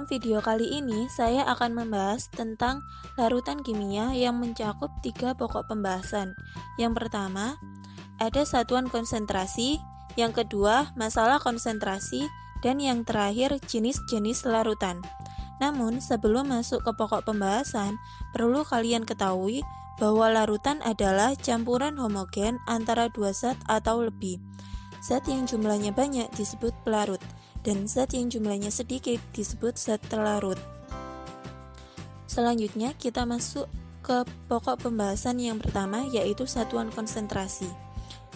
Dalam video kali ini, saya akan membahas tentang larutan kimia yang mencakup 3 pokok pembahasan. Yang pertama, ada satuan konsentrasi, yang kedua, masalah konsentrasi, dan yang terakhir, jenis-jenis larutan. Namun, sebelum masuk ke pokok pembahasan, perlu kalian ketahui bahwa larutan adalah campuran homogen antara dua zat atau lebih. Zat yang jumlahnya banyak disebut pelarut, dan zat yang jumlahnya sedikit disebut zat terlarut. Selanjutnya kita masuk ke pokok pembahasan yang pertama, yaitu satuan konsentrasi.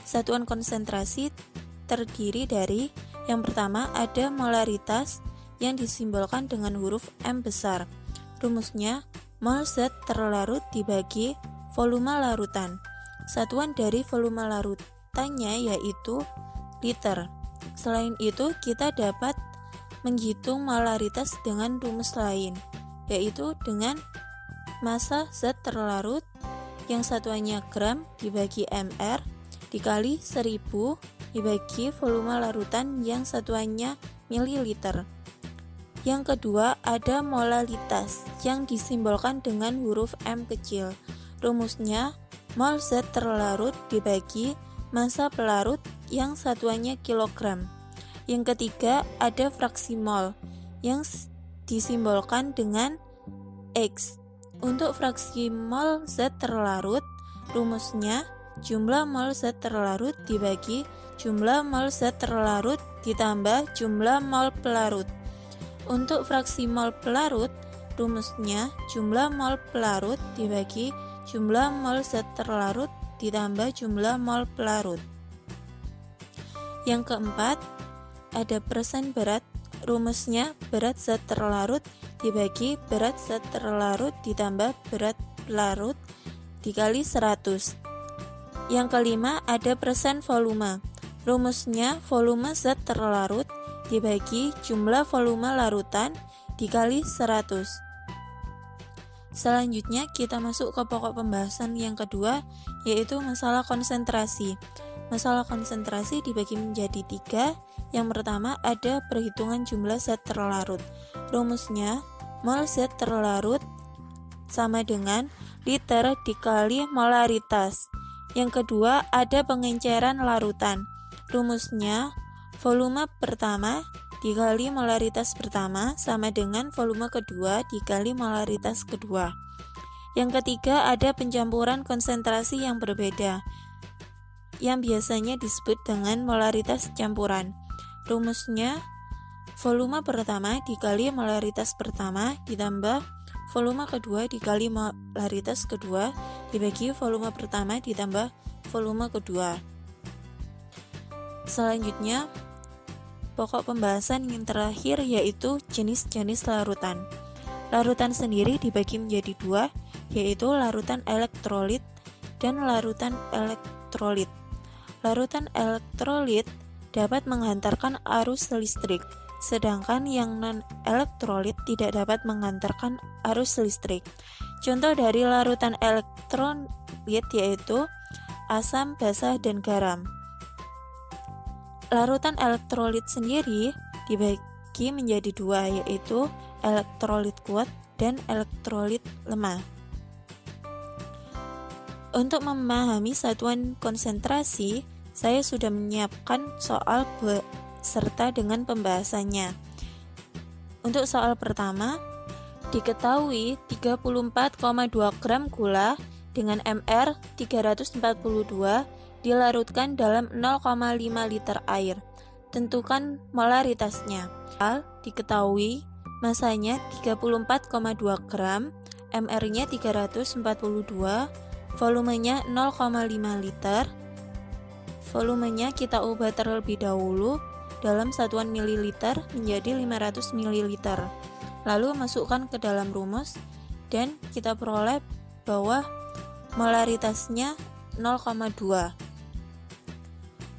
Satuan konsentrasi terdiri dari yang pertama ada molaritas yang disimbolkan dengan huruf M besar. Rumusnya mol zat terlarut dibagi volume larutan. Satuan dari volume larutannya yaitu liter. Selain itu, kita dapat menghitung molaritas dengan rumus lain, yaitu dengan massa zat terlarut yang satuannya gram dibagi mr dikali 1000 dibagi volume larutan yang satuannya mililiter. Yang kedua, ada molalitas yang disimbolkan dengan huruf M kecil. Rumusnya mol zat terlarut dibagi massa pelarut yang satuannya kilogram. Yang ketiga, ada fraksi mol yang disimbolkan dengan X. Untuk fraksi mol zat terlarut, rumusnya jumlah mol zat terlarut dibagi jumlah mol zat terlarut ditambah jumlah mol pelarut. Untuk fraksi mol pelarut, rumusnya jumlah mol pelarut dibagi jumlah mol zat terlarut ditambah jumlah mol pelarut. Yang keempat, ada persen berat. Rumusnya berat zat terlarut dibagi berat zat terlarut ditambah berat pelarut dikali 100. Yang kelima, ada persen volume. Rumusnya volume zat terlarut dibagi jumlah volume larutan dikali 100. Selanjutnya kita masuk ke pokok pembahasan yang kedua, yaitu masalah konsentrasi. Masalah konsentrasi dibagi menjadi 3. Yang pertama ada perhitungan jumlah zat terlarut. Rumusnya mol zat terlarut sama dengan liter dikali molaritas. Yang kedua ada pengenceran larutan. Rumusnya volume pertama dikali molaritas pertama sama dengan volume kedua dikali molaritas kedua. Yang ketiga ada pencampuran konsentrasi yang berbeda, yang biasanya disebut dengan molaritas campuran. Rumusnya volume pertama dikali molaritas pertama ditambah volume kedua dikali molaritas kedua dibagi volume pertama ditambah volume kedua. Selanjutnya, pokok pembahasan yang terakhir yaitu jenis-jenis larutan. Larutan sendiri dibagi menjadi 2, yaitu larutan elektrolit dan larutan elektrolit. Larutan elektrolit dapat menghantarkan arus listrik, sedangkan yang non-elektrolit tidak dapat menghantarkan arus listrik. Contoh dari larutan elektrolit yaitu asam, basa, dan garam. Larutan elektrolit sendiri dibagi menjadi 2, yaitu elektrolit kuat dan elektrolit lemah. Untuk memahami satuan konsentrasi, saya sudah menyiapkan soal beserta dengan pembahasannya. Untuk soal pertama, diketahui 34,2 gram gula dengan Mr 342 dilarutkan dalam 0,5 liter air. Tentukan molaritasnya. Diketahui masanya 34,2 gram, Mr-nya 342, volumenya 0,5 liter. Volumenya kita ubah terlebih dahulu dalam satuan mililiter menjadi 500 ml. Lalu masukkan ke dalam rumus dan kita peroleh bahwa molaritasnya 0,2.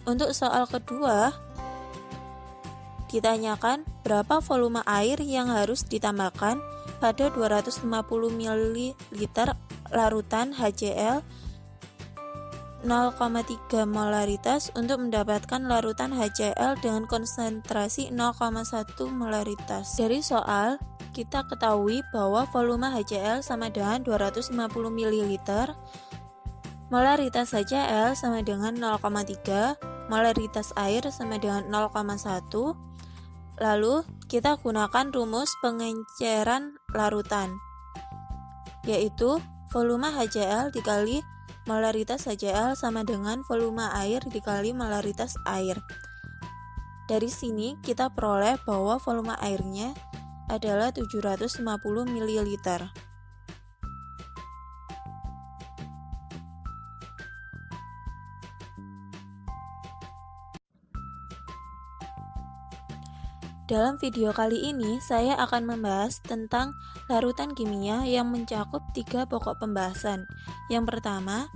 Untuk soal kedua, ditanyakan berapa volume air yang harus ditambahkan pada 250 ml larutan HCl 0,3 molaritas untuk mendapatkan larutan HCl dengan konsentrasi 0,1 molaritas. Dari soal, kita ketahui bahwa volume HCl sama dengan 250 ml, molaritas HCl sama dengan 0,3, molaritas air sama dengan 0,1. Lalu, kita gunakan rumus pengenceran larutan, yaitu volume HCl dikali molaritas HCl sama dengan volume air dikali molaritas air. Dari sini kita peroleh bahwa volume airnya adalah 750 ml. Dalam video kali ini, saya akan membahas tentang larutan kimia yang mencakup 3 pokok pembahasan. Yang pertama,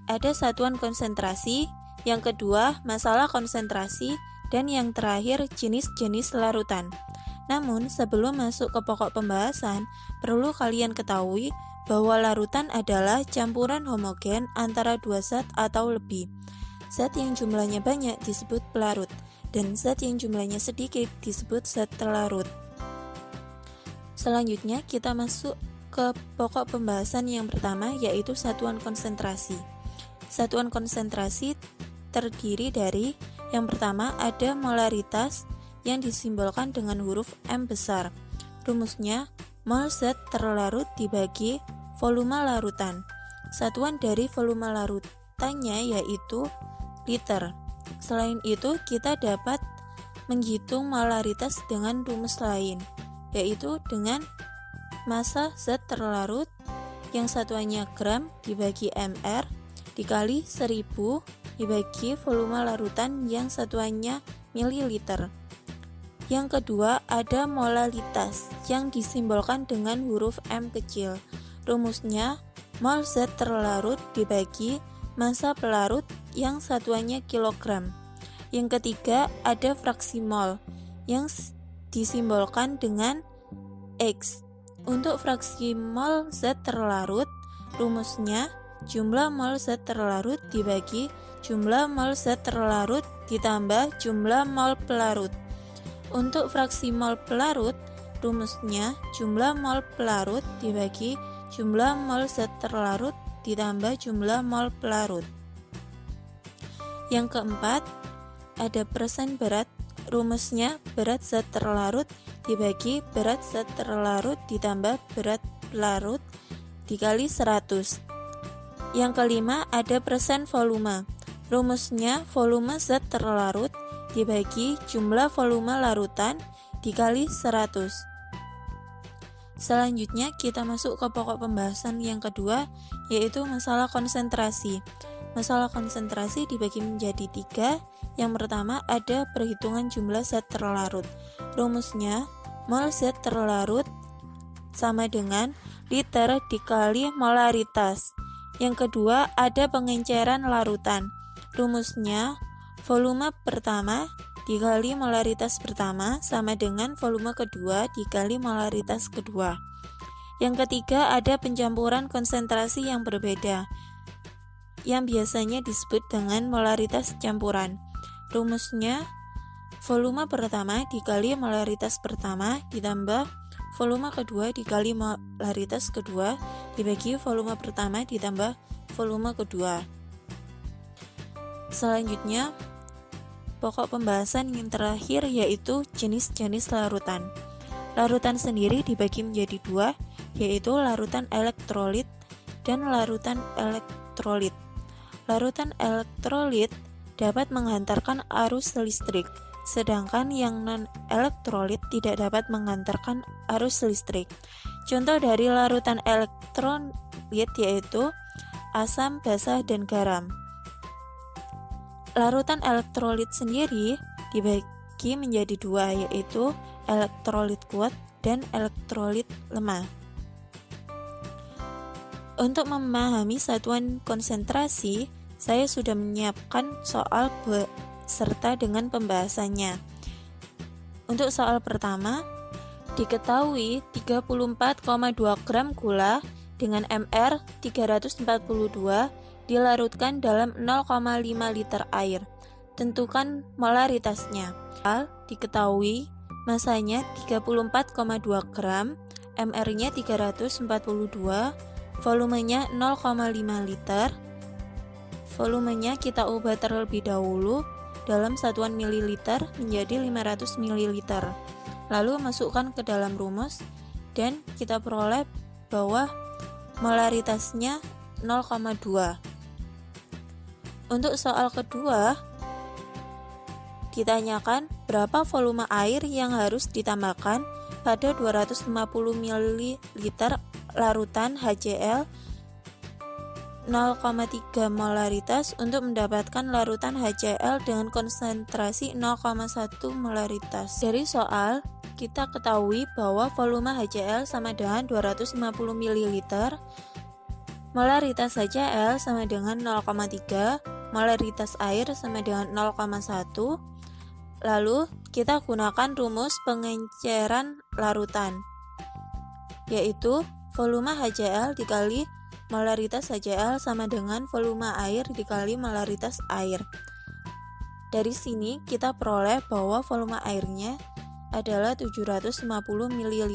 ada satuan konsentrasi, yang kedua, masalah konsentrasi, dan yang terakhir, jenis-jenis larutan. Namun, sebelum masuk ke pokok pembahasan, perlu kalian ketahui bahwa larutan adalah campuran homogen antara dua zat atau lebih. Zat yang jumlahnya banyak disebut pelarut, dan zat yang jumlahnya sedikit disebut zat terlarut. Selanjutnya kita masuk ke pokok pembahasan yang pertama, yaitu satuan konsentrasi. Satuan konsentrasi terdiri dari yang pertama ada molaritas yang disimbolkan dengan huruf M besar. Rumusnya mol zat terlarut dibagi volume larutan. Satuan dari volume larutannya yaitu liter. Selain itu, kita dapat menghitung molaritas dengan rumus lain, yaitu dengan massa zat terlarut yang satuannya gram dibagi mr dikali 1000 dibagi volume larutan yang satuannya mililiter. Yang kedua, ada molalitas yang disimbolkan dengan huruf M kecil. Rumusnya mol zat terlarut dibagi massa pelarut yang satuannya kilogram. Yang ketiga, ada fraksi mol yang disimbolkan dengan X. Untuk fraksi mol zat terlarut, rumusnya jumlah mol zat terlarut dibagi jumlah mol zat terlarut ditambah jumlah mol pelarut. Untuk fraksi mol pelarut, rumusnya jumlah mol pelarut dibagi jumlah mol zat terlarut ditambah jumlah mol pelarut. Yang keempat, ada persen berat. Rumusnya berat zat terlarut dibagi berat zat terlarut ditambah berat pelarut dikali 100. Yang kelima, ada persen volume. Rumusnya volume zat terlarut dibagi jumlah volume larutan dikali 100. Selanjutnya kita masuk ke pokok pembahasan yang kedua, yaitu masalah konsentrasi. Masalah konsentrasi dibagi menjadi 3. Yang pertama ada perhitungan jumlah zat terlarut. Rumusnya mol zat terlarut sama dengan liter dikali molaritas. Yang kedua ada pengenceran larutan. Rumusnya volume pertama dikali molaritas pertama sama dengan volume kedua dikali molaritas kedua. Yang ketiga ada pencampuran konsentrasi yang berbeda, yang biasanya disebut dengan molaritas campuran. Rumusnya volume pertama dikali molaritas pertama ditambah volume kedua dikali molaritas kedua dibagi volume pertama ditambah volume kedua. Selanjutnya pokok pembahasan yang terakhir yaitu jenis-jenis larutan. Larutan sendiri dibagi menjadi 2, yaitu larutan elektrolit dan larutan elektrolit. Larutan elektrolit dapat menghantarkan arus listrik, sedangkan yang non-elektrolit tidak dapat menghantarkan arus listrik. Contoh dari larutan elektrolit yaitu asam, basa, dan garam. Larutan elektrolit sendiri dibagi menjadi 2, yaitu elektrolit kuat dan elektrolit lemah. Untuk memahami satuan konsentrasi, saya sudah menyiapkan soal beserta dengan pembahasannya. Untuk soal pertama, diketahui 34,2 gram gula dengan Mr 342 dilarutkan dalam 0,5 liter air. Tentukan molaritasnya. Diketahui masanya 34,2 gram, mR-nya 342, volumenya 0,5 liter. Volumenya kita ubah terlebih dahulu dalam satuan mililiter menjadi 500 ml. Lalu masukkan ke dalam rumus dan kita peroleh bahwa molaritasnya 0,2. Untuk soal kedua, ditanyakan berapa volume air yang harus ditambahkan pada 250 ml larutan HCl 0,3 molaritas untuk mendapatkan larutan HCl dengan konsentrasi 0,1 molaritas. Dari soal, kita ketahui bahwa volume HCl sama dengan 250 ml, molaritas HCl sama dengan 0,3, molaritas air sama dengan 0,1. Lalu kita gunakan rumus pengenceran larutan, yaitu volume HCl dikali molaritas HCl sama dengan volume air dikali molaritas air. Dari sini kita peroleh bahwa volume airnya adalah 750 ml.